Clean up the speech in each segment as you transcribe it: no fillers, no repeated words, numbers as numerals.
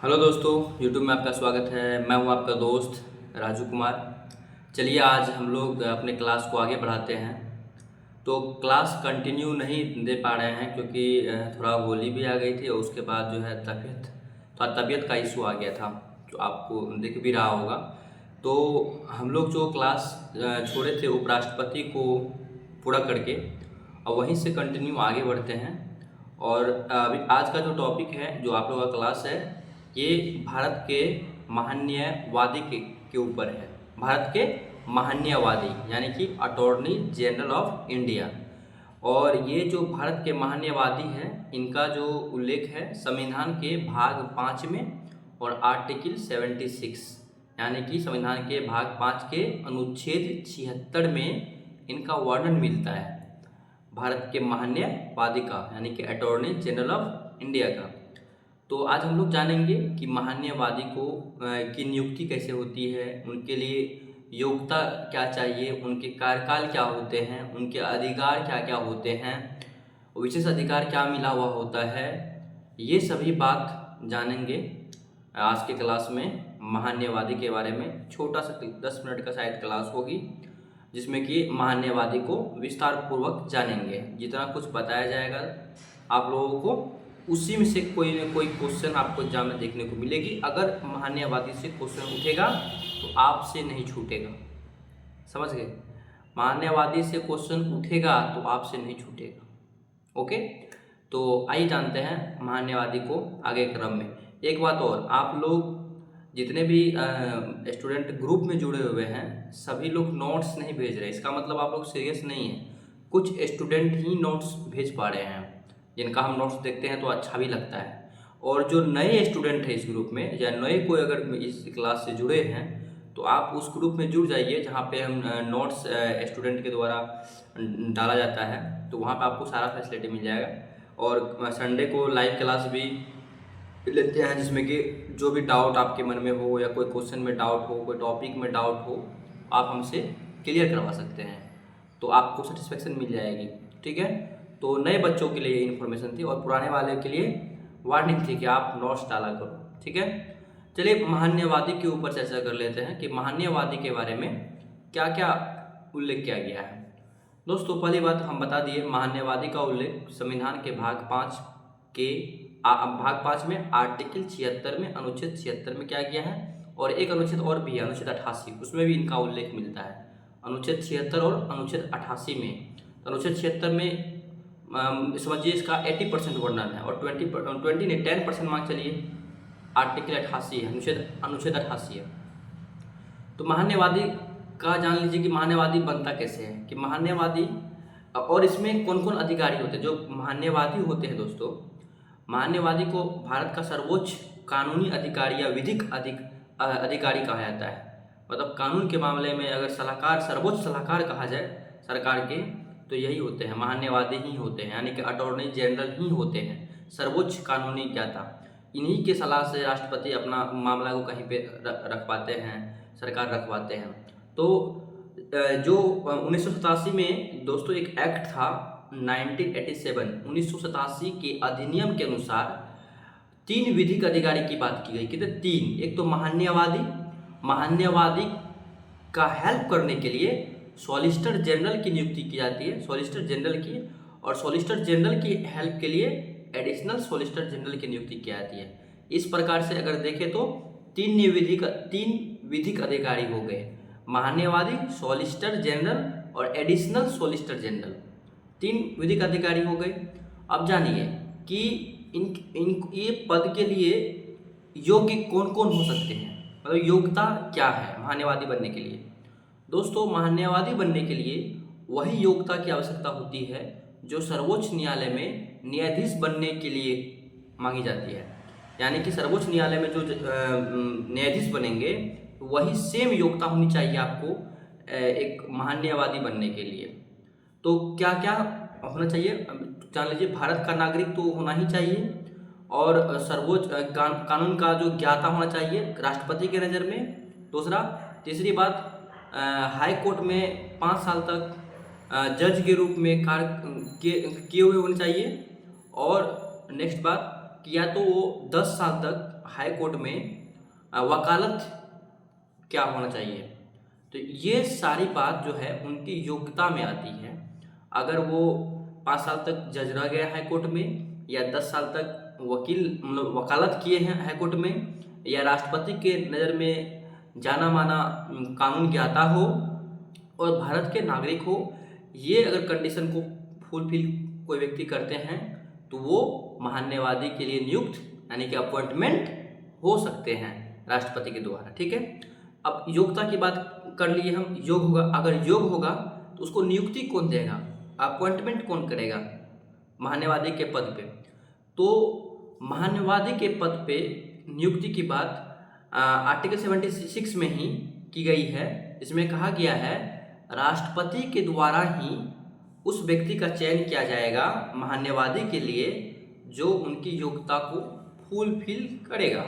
Hello दोस्तों, YouTube में आपका स्वागत है। मैं हूं आपका दोस्त राजू कुमार। चलिए आज हम लोग अपने क्लास को आगे बढ़ाते हैं। तो क्लास कंटिन्यू नहीं दे पा रहे हैं क्योंकि थोड़ा होली भी आ गई थी और उसके बाद जो है तबीयत का इशू आ गया था, जो आपको दिख भी रहा होगा। तो हम लोग जो क्लास छोड़े थे उपराष्ट्रपति को पूरा करके और वहीं से कंटिन्यू आगे बढ़ते हैं। और अभी आज का जो टॉपिक है, जो आप लोगों का क्लास है, ये भारत के महान्यायवादी के ऊपर है। भारत के महान्यायवादी यानी कि अटॉर्नी जनरल ऑफ इंडिया। और ये जो भारत के महान्यायवादी हैं, इनका जो उल्लेख है संविधान के भाग 5 में और आर्टिकल 76 यानी कि संविधान के भाग 5 के अनुच्छेद 76 में इनका वर्णन मिलता है, भारत के महान्यायवादी का यानी कि अटॉर्नी जनरल ऑफ इंडिया का। तो आज हम लोग जानेंगे कि महान्यायवादी को की नियुक्ति कैसे होती है, उनके लिए योग्यता क्या चाहिए, उनके कार्यकाल क्या होते हैं, उनके अधिकार क्या क्या होते हैं, विशेष अधिकार क्या मिला हुआ होता है। ये सभी बात जानेंगे आज के क्लास में। महान्यायवादी के बारे में छोटा सा 10 मिनट का शायद क्लास होगी, जिसमें कि महान्यायवादी को विस्तार पूर्वक जानेंगे। जितना कुछ बताया जाएगा आप लोगों को, उसी में से कोई न कोई क्वेश्चन आपको एग्जाम में देखने को मिलेगी। अगर महान्यायवादी से क्वेश्चन उठेगा तो आपसे नहीं छूटेगा, समझ गए। महान्यायवादी से क्वेश्चन उठेगा तो आपसे नहीं छूटेगा। ओके, तो आइए जानते हैं महान्यायवादी को आगे क्रम में। एक बात और, आप लोग जितने भी स्टूडेंट ग्रुप में जुड़े हुए हैं, सभी लोग नोट्स नहीं भेज रहे। इसका मतलब आप लोग सीरियस नहीं है। कुछ स्टूडेंट ही नोट्स भेज पा रहे हैं, जिनका हम नोट्स देखते हैं तो अच्छा भी लगता है। और जो नए स्टूडेंट हैं इस ग्रुप में, या नए कोई अगर इस क्लास से जुड़े हैं, तो आप उस ग्रुप में जुड़ जाइए जहाँ पे हम नोट्स स्टूडेंट के द्वारा डाला जाता है। तो वहाँ पे आपको सारा फैसिलिटी मिल जाएगा। और संडे को लाइव क्लास भी लेते हैं, जिसमें कि जो भी डाउट आपके मन में हो, या कोई क्वेश्चन में डाउट हो, कोई टॉपिक में डाउट हो, आप हमसे क्लियर करवा सकते हैं, तो आपको सेटिस्फेक्शन मिल जाएगी। ठीक है, तो नए बच्चों के लिए इन्फॉर्मेशन थी और पुराने वाले के लिए वार्निंग थी कि आप नोट्स डाला करो। ठीक है, चलिए महान्यायवादी के ऊपर चर्चा कर लेते हैं कि महान्यायवादी के बारे में क्या क्या उल्लेख किया गया है। दोस्तों, पहली बात हम बता दिए, महान्यायवादी का उल्लेख संविधान के भाग 5 के भाग 5 में आर्टिकल 76 में अनुच्छेद 76 में क्या किया है। और एक अनुच्छेद और भी है, अनुच्छेद 88, उसमें भी इनका उल्लेख मिलता है। अनुच्छेद 76 और अनुच्छेद 88 में, तो अनुच्छेद 76 में समझिए इसका 80% वर्णन है, और 20 ने 10% मान चलिए आर्टिकल 88 है, अनुच्छेद 88 है। तो महान्यायवादी का जान लीजिए कि महान्यायवादी बनता कैसे है, कि महान्यायवादी और इसमें कौन कौन अधिकारी होते हैं। जो महान्यायवादी होते हैं दोस्तों, महान्यायवादी को भारत का सर्वोच्च कानूनी अधिकारी या विधिक अधिकारी कहा जाता है। मतलब कानून के मामले में अगर सलाहकार, सर्वोच्च सलाहकार कहा जाए सरकार के, तो यही होते हैं, महान्यायवादी ही होते हैं, यानी कि अटॉर्नी जनरल ही होते हैं, सर्वोच्च कानूनी ज्ञाता। इन्हीं के सलाह से राष्ट्रपति अपना मामला को कहीं पे रख पाते हैं, सरकार रखवाते हैं। तो जो 1987 में दोस्तों एक एक्ट था 1987 के अधिनियम के अनुसार 3 विधिक अधिकारी की बात की गई। कितने? 3। एक तो महान्यायवादी का हेल्प करने के लिए सॉलिसिटर जनरल की नियुक्ति की जाती है, सॉलिसिटर जनरल की, और सॉलिसिटर जनरल की हेल्प के लिए एडिशनल सॉलिसिटर जनरल की नियुक्ति की जाती है। इस प्रकार से अगर देखें तो 3 विधिक अधिकारी हो गए, महान्यायवादी, सॉलिसिटर जनरल और एडिशनल सॉलिसिटर जनरल, 3 विधिक अधिकारी हो गए। अब जानिए कि इन ये पद के लिए योग्य कौन कौन हो सकते हैं, मतलब योग्यता क्या है महान्यायवादी बनने के लिए। दोस्तों, महान्यायवादी बनने के लिए वही योग्यता की आवश्यकता होती है जो सर्वोच्च न्यायालय में न्यायाधीश बनने के लिए मांगी जाती है। यानी कि सर्वोच्च न्यायालय में जो न्यायाधीश बनेंगे, वही सेम योग्यता होनी चाहिए आपको एक महान्यायवादी बनने के लिए। तो क्या क्या होना चाहिए जान लीजिए। भारत का नागरिक तो होना ही चाहिए, और सर्वोच्च कानून का जो ज्ञाता होना चाहिए राष्ट्रपति के नज़र में। दूसरा, तीसरी बात, हाई कोर्ट में 5 साल तक जज के रूप में कार्य किए हुए होने चाहिए। और नेक्स्ट बात कि या तो वो 10 साल तक हाई कोर्ट में वकालत क्या होना चाहिए। तो ये सारी बात जो है उनकी योग्यता में आती है। अगर वो 5 साल तक जज रह गए हाई कोर्ट में, या 10 साल तक वकील मतलब वकालत किए हैं हाई कोर्ट में, या राष्ट्रपति के नज़र में जाना माना कानून ज्ञाता हो और भारत के नागरिक हो, ये अगर कंडीशन को फुलफिल कोई व्यक्ति करते हैं तो वो महान्यायवादी के लिए नियुक्त यानी कि अपॉइंटमेंट हो सकते हैं राष्ट्रपति के द्वारा। ठीक है, अब योग्यता की बात कर लिए हम। योग होगा, अगर योग होगा तो उसको नियुक्ति कौन देगा, अपॉइंटमेंट कौन करेगा महान्यायवादी के पद पे। तो महान्यायवादी के पद पे नियुक्ति की बात आर्टिकल 76 में ही की गई है। इसमें कहा गया है राष्ट्रपति के द्वारा ही उस व्यक्ति का चयन किया जाएगा महान्यायवादी के लिए जो उनकी योग्यता को फुलफिल करेगा।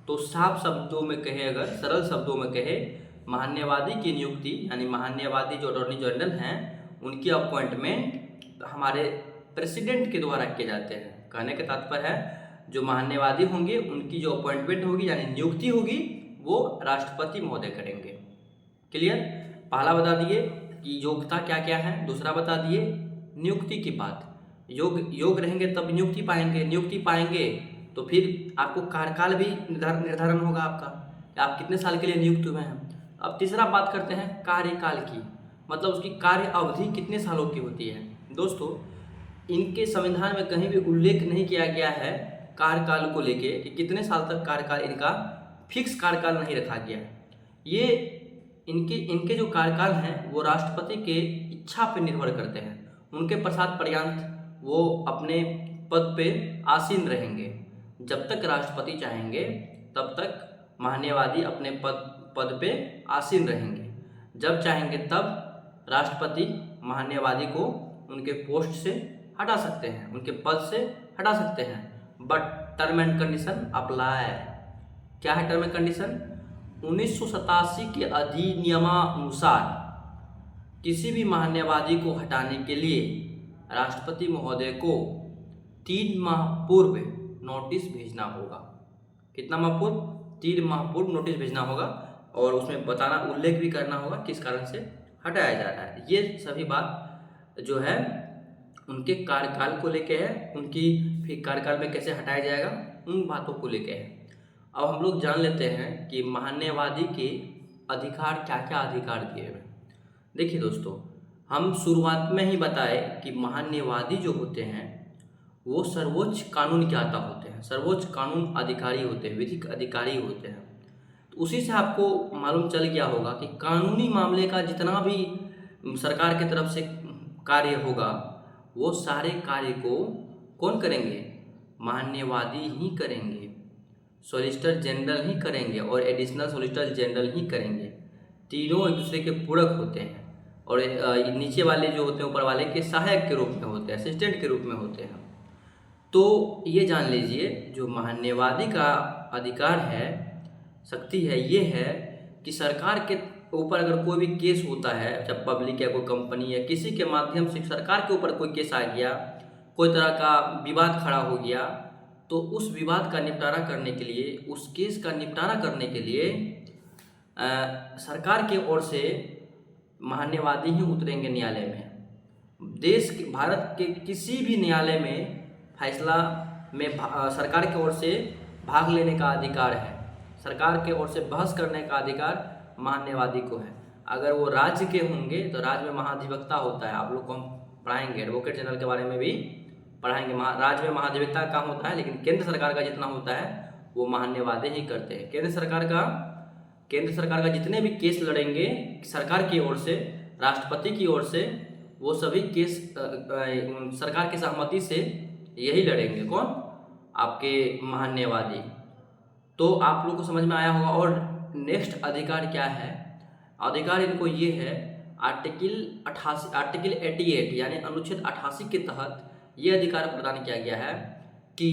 तो साफ शब्दों में कहे, अगर सरल शब्दों में कहे, महान्यायवादी की नियुक्ति यानी महान्यायवादी जो अटॉर्नी जनरल हैं उनकी अपॉइंटमेंट हमारे प्रेसिडेंट के द्वारा किए जाते हैं। कहने का तात्पर्य है जो महान्यायवादी होंगे उनकी जो अपॉइंटमेंट होगी यानी नियुक्ति होगी वो राष्ट्रपति महोदय करेंगे। क्लियर? पहला बता दिए कि योग्यता क्या क्या है, दूसरा बता दिए नियुक्ति की बात। योग रहेंगे तब नियुक्ति पाएंगे, नियुक्ति पाएंगे तो फिर आपको कार्यकाल भी निर्धारण होगा आपका कि आप कितने साल के लिए नियुक्त हुए हैं। अब तीसरा बात करते हैं कार्यकाल की, मतलब उसकी कार्य अवधि कितने सालों की होती है। दोस्तों, इनके संविधान में कहीं भी उल्लेख नहीं किया गया है कार्यकाल को लेके कि कितने साल तक कार्यकाल, इनका फिक्स कार्यकाल नहीं रखा गया है। ये इनके जो कार्यकाल हैं वो राष्ट्रपति के इच्छा पर निर्भर करते हैं। उनके पश्चात पर्यंत वो अपने पद पे आसीन रहेंगे। जब तक राष्ट्रपति चाहेंगे तब तक महान्यायवादी अपने पद पे आसीन रहेंगे। जब चाहेंगे तब राष्ट्रपति महान्यायवादी को उनके पोस्ट से हटा सकते हैं, उनके पद से हटा सकते हैं। But term and condition apply. क्या है टर्म एंड कंडीशन? 1987 के अधिनियमानुसार किसी भी महान्यायवादी को हटाने के लिए राष्ट्रपति महोदय को 3 माह पूर्व नोटिस भेजना होगा। कितना माह पूर्व? 3 माह पूर्व नोटिस भेजना होगा और उसमें बताना, उल्लेख भी करना होगा किस कारण से हटाया जा रहा है। ये सभी बात जो है उनके कार्यकाल को लेके है, उनकी फिर कार्यकाल में कैसे हटाया जाएगा उन बातों को लेके है। अब हम लोग जान लेते हैं कि महान्यायवादी के अधिकार क्या क्या अधिकार दिए हुए। देखिए दोस्तों, हम शुरुआत में ही बताए कि महान्यायवादी जो होते हैं वो सर्वोच्च कानून ज्ञाता होते हैं, सर्वोच्च कानून अधिकारी होते हैं, विधिक अधिकारी होते हैं। तो उसी से आपको मालूम चल गया होगा कि कानूनी मामले का जितना भी सरकार की तरफ से कार्य होगा वो सारे कार्य को कौन करेंगे? महान्यायवादी ही करेंगे, सॉलिसिटर जनरल ही करेंगे और एडिशनल सॉलिसिटर जनरल ही करेंगे। तीनों एक दूसरे के पूरक होते हैं और नीचे वाले जो होते हैं ऊपर वाले के सहायक के रूप में होते हैं, असिस्टेंट के रूप में होते हैं। तो ये जान लीजिए जो महान्यायवादी का अधिकार है, शक्ति है, ये है कि सरकार के ऊपर अगर कोई भी केस होता है, जब पब्लिक या कोई कंपनी या किसी के माध्यम से सरकार के ऊपर कोई केस आ गया, कोई तरह का विवाद खड़ा हो गया, तो उस विवाद का निपटारा करने के लिए, उस केस का निपटारा करने के लिए सरकार की ओर से महान्यायवादी ही उतरेंगे न्यायालय में। देश के, भारत के किसी भी न्यायालय में फैसला में सरकार की ओर से भाग लेने का अधिकार है, सरकार के ओर से बहस करने का अधिकार महान्यायवादी को है। अगर वो राज्य के होंगे तो राज्य में महाधिवक्ता होता है, आप लोग को हम पढ़ाएंगे, एडवोकेट जनरल के बारे में भी पढ़ाएंगे। राज्य में महाधिवक्ता का काम होता है, लेकिन केंद्र सरकार का जितना होता है वो महान्यायवादी ही करते हैं। केंद्र सरकार का जितने भी केस लड़ेंगे सरकार की ओर से, राष्ट्रपति की ओर से, वो सभी केस सरकार की सहमति से यही लड़ेंगे। कौन? आपके महान्यायवादी। तो आप लोग को समझ में आया होगा। और नेक्स्ट अधिकार क्या है? अधिकार इनको ये है, आर्टिकल 88 यानी अनुच्छेद 88 के तहत ये अधिकार प्रदान किया गया है कि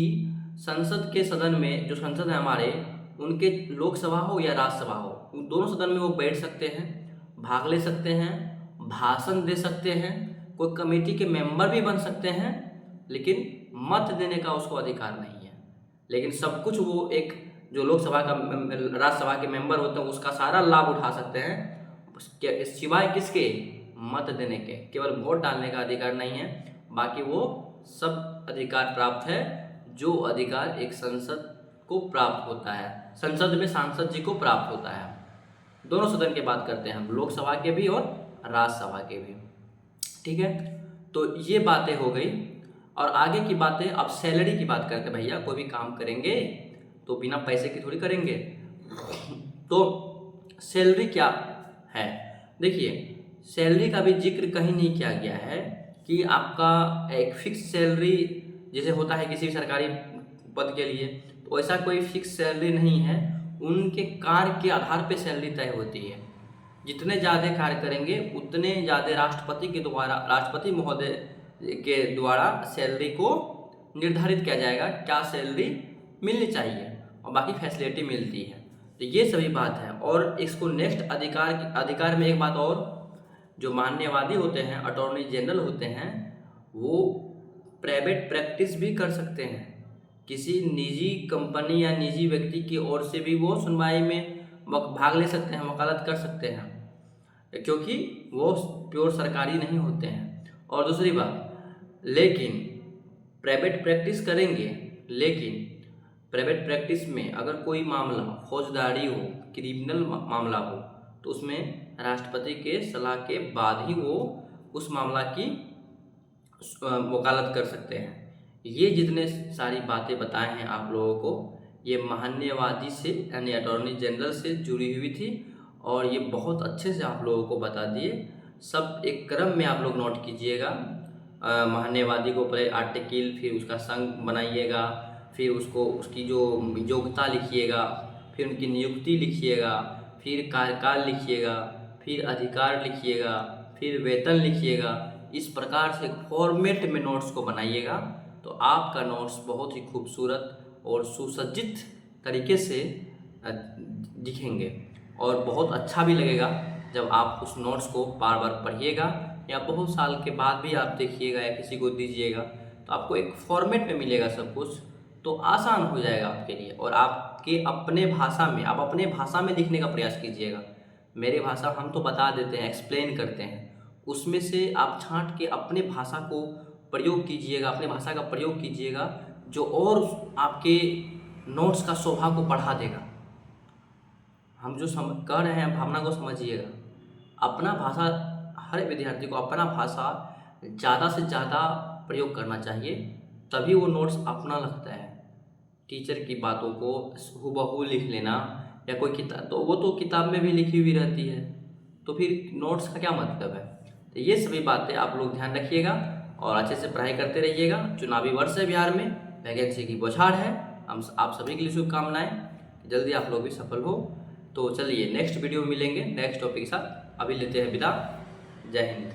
संसद के सदन में, जो संसद है हमारे, उनके लोकसभा हो या राज्यसभा हो, उन दोनों सदन में वो बैठ सकते हैं, भाग ले सकते हैं, भाषण दे सकते हैं, कोई कमेटी के मेंबर भी बन सकते हैं, लेकिन मत देने का उसको अधिकार नहीं है। लेकिन सब कुछ वो एक जो लोकसभा का राज्यसभा के मेंबर होते हैं उसका सारा लाभ उठा सकते हैं, सिवाय किसके, मत देने के। केवल वोट डालने का अधिकार नहीं है, बाकी वो सब अधिकार प्राप्त है जो अधिकार एक संसद को प्राप्त होता है, संसद में सांसद जी को प्राप्त होता है। दोनों सदन की बात करते हैं हम, लोकसभा के भी और राज्यसभा के भी। ठीक है, तो ये बातें हो गई। और आगे की बातें, अब सैलरी की बात करते हैं। भैया कोई भी काम करेंगे तो बिना पैसे की थोड़ी करेंगे, तो सैलरी क्या है? देखिए, सैलरी का भी जिक्र कहीं नहीं किया गया है कि आपका एक फिक्स सैलरी जैसे होता है किसी भी सरकारी पद के लिए, तो ऐसा कोई फिक्स सैलरी नहीं है। उनके कार्य के आधार पे सैलरी तय होती है। जितने ज़्यादा कार्य करेंगे उतने ज़्यादा राष्ट्रपति महोदय के द्वारा सैलरी को निर्धारित किया जाएगा, क्या सैलरी मिलनी चाहिए, और बाकी फैसिलिटी मिलती है। तो ये सभी बात है। और इसको नेक्स्ट अधिकार में एक बात और, जो मान्यवादी होते हैं, अटॉर्नी जनरल होते हैं, वो प्राइवेट प्रैक्टिस भी कर सकते हैं। किसी निजी कंपनी या निजी व्यक्ति की ओर से भी वो सुनवाई में भाग ले सकते हैं, वकालत कर सकते हैं, क्योंकि वो प्योर सरकारी नहीं होते हैं। और दूसरी बात, लेकिन प्राइवेट प्रैक्टिस करेंगे, लेकिन प्राइवेट प्रैक्टिस में अगर कोई मामला फौजदारी हो, क्रिमिनल मामला हो, तो उसमें राष्ट्रपति के सलाह के बाद ही वो उस मामला की वकालत कर सकते हैं। ये जितने सारी बातें बताए हैं आप लोगों को, ये मान्यवादी से यानी अटॉर्नी जनरल से जुड़ी हुई थी, और ये बहुत अच्छे से आप लोगों को बता दिए। सब एक क्रम में आप लोग नोट कीजिएगा। मान्यवादी को पहले आर्टिकल, फिर उसका संघ बनाइएगा, फिर उसको उसकी जो योग्यता लिखिएगा, फिर उनकी नियुक्ति लिखिएगा, फिर कार्यकाल लिखिएगा, फिर अधिकार लिखिएगा, फिर वेतन लिखिएगा। इस प्रकार से फॉर्मेट में नोट्स को बनाइएगा, तो आपका नोट्स बहुत ही खूबसूरत और सुसज्जित तरीके से दिखेंगे, और बहुत अच्छा भी लगेगा जब आप उस नोट्स को बार बार पढ़िएगा, या बहुत साल के बाद भी आप देखिएगा या किसी को दीजिएगा, तो आपको एक फॉर्मेट में मिलेगा सब कुछ, तो आसान हो जाएगा आपके लिए। और आपके अपने भाषा में, आप अपने भाषा में लिखने का प्रयास कीजिएगा। मेरे भाषा हम तो बता देते हैं, एक्सप्लेन करते हैं, उसमें से आप छांट के अपने भाषा को प्रयोग कीजिएगा, अपने भाषा का प्रयोग कीजिएगा, जो और आपके नोट्स का शोभा को बढ़ा देगा। हम जो कह रहे हैं, भावना को समझिएगा। अपना भाषा, हर विद्यार्थी को अपना भाषा ज़्यादा से ज़्यादा प्रयोग करना चाहिए, तभी वो नोट्स अपना लगता है। टीचर की बातों को हूबहू लिख लेना, या कोई किताब, तो वो तो किताब में भी लिखी हुई रहती है, तो फिर नोट्स का क्या मतलब है? तो ये सभी बातें आप लोग ध्यान रखिएगा और अच्छे से पढ़ाई करते रहिएगा। चुनावी वर्ष है, बिहार में वैकेंसी की बौछार है। हम आप सभी के लिए शुभकामनाएं, जल्दी आप लोग भी सफल हो। तो चलिए नेक्स्ट वीडियो में मिलेंगे नेक्स्ट टॉपिक के साथ। अभी लेते हैं विदा। जय हिंद।